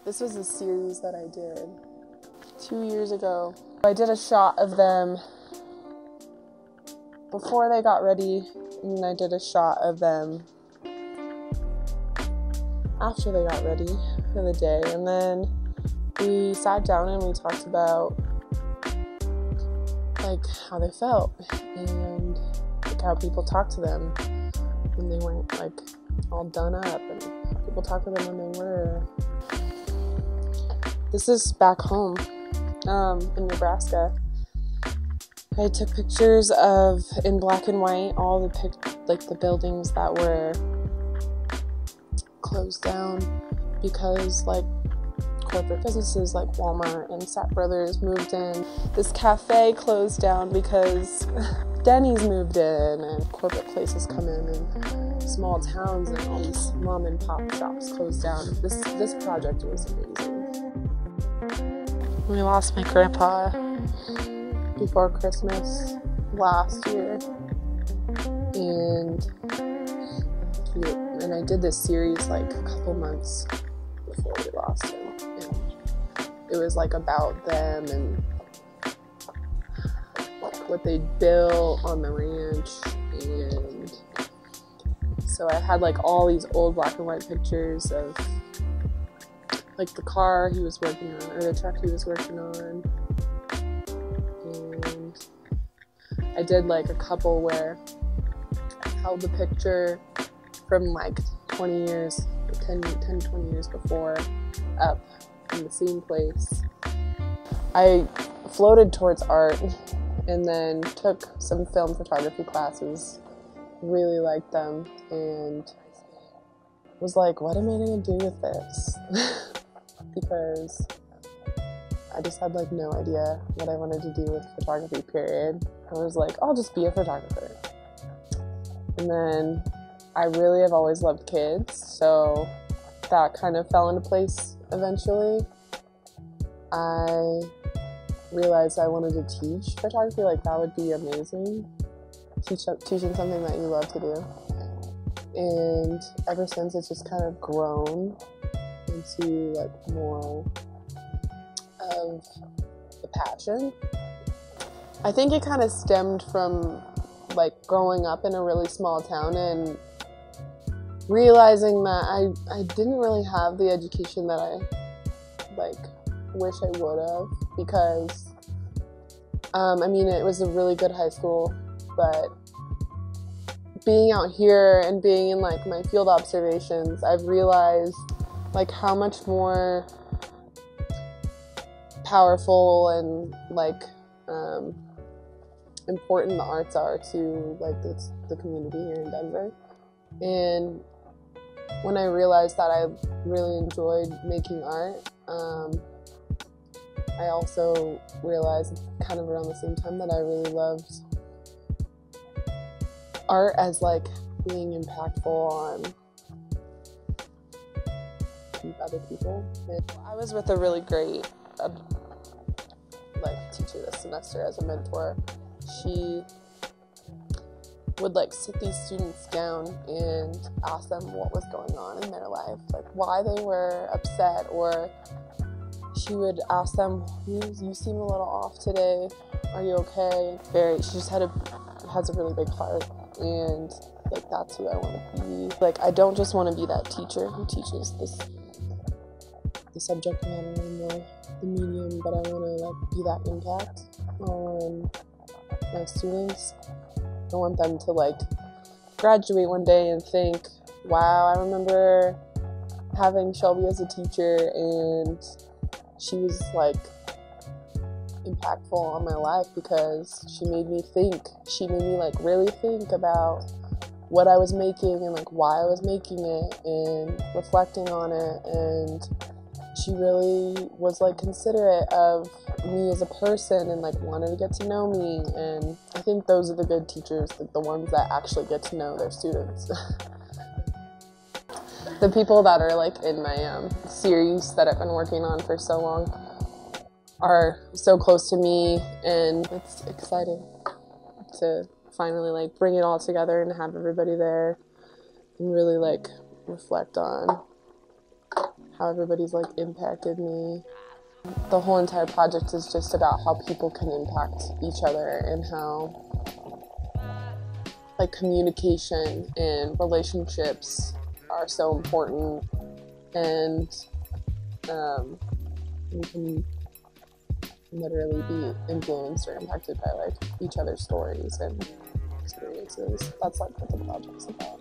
This was a series that I did 2 years ago. I did a shot of them before they got ready, and I did a shot of them after they got ready for the day. And then we sat down and we talked about like how they felt and like how people talked to them when they weren't like all done up, and how people talked to them when they were. This is back home in Nebraska. I took pictures of, in black and white, all the buildings that were closed down because like corporate businesses like Walmart and Sapp Brothers moved in. This cafe closed down because Denny's moved in, and corporate places come in, and small towns and all these mom and pop shops closed down. This project was amazing. We lost my grandpa before Christmas last year, and I did this series like a couple months before we lost him. And it was like about them and like what they built on the ranch, and so I had like all these old black and white pictures of like the car he was working on, or the truck he was working on. And I did like a couple where I held the picture from like 20 years, 10, 20 years before, up in the same place. I floated towards art and then took some film photography classes, really liked them, and was like, what am I gonna do with this? Because I just had like no idea what I wanted to do with photography, period. I was like, I'll just be a photographer. And then I really have always loved kids, so that kind of fell into place eventually. I realized I wanted to teach photography, like that would be amazing. Teaching something that you love to do. And ever since, it's just kind of grown into like more of the passion. I think it kind of stemmed from like growing up in a really small town and realizing that I didn't really have the education that I like wish I would have, because I mean, it was a really good high school, but being out here and being in like my field observations, I've realized like how much more powerful and like important the arts are to like the community here in Denver. And when I realized that I really enjoyed making art, I also realized kind of around the same time that I really loved art as like being impactful on other people. And I was with a really great like teacher this semester as a mentor. She would like sit these students down and ask them what was going on in their life, like why they were upset, or she would ask them, you seem a little off today, are you okay? She just has a really big heart, and like that's who I want to be. Like I don't just want to be that teacher who teaches the subject matter and the medium, but I want to like be that impact on my students. I want them to like graduate one day and think, wow, I remember having Shelby as a teacher, and she was like impactful on my life because she made me think. She made me like really think about what I was making and like why I was making it and reflecting on it. And she really was like considerate of me as a person and like wanted to get to know me. And I think those are the good teachers, like the ones that actually get to know their students. The people that are like in my series that I've been working on for so long are so close to me, and it's exciting to finally like bring it all together and have everybody there and really like reflect on how everybody's like impacted me. The whole entire project is just about how people can impact each other and how like communication and relationships are so important, and we can literally be influenced or impacted by like each other's stories and experiences. That's like what the project's about.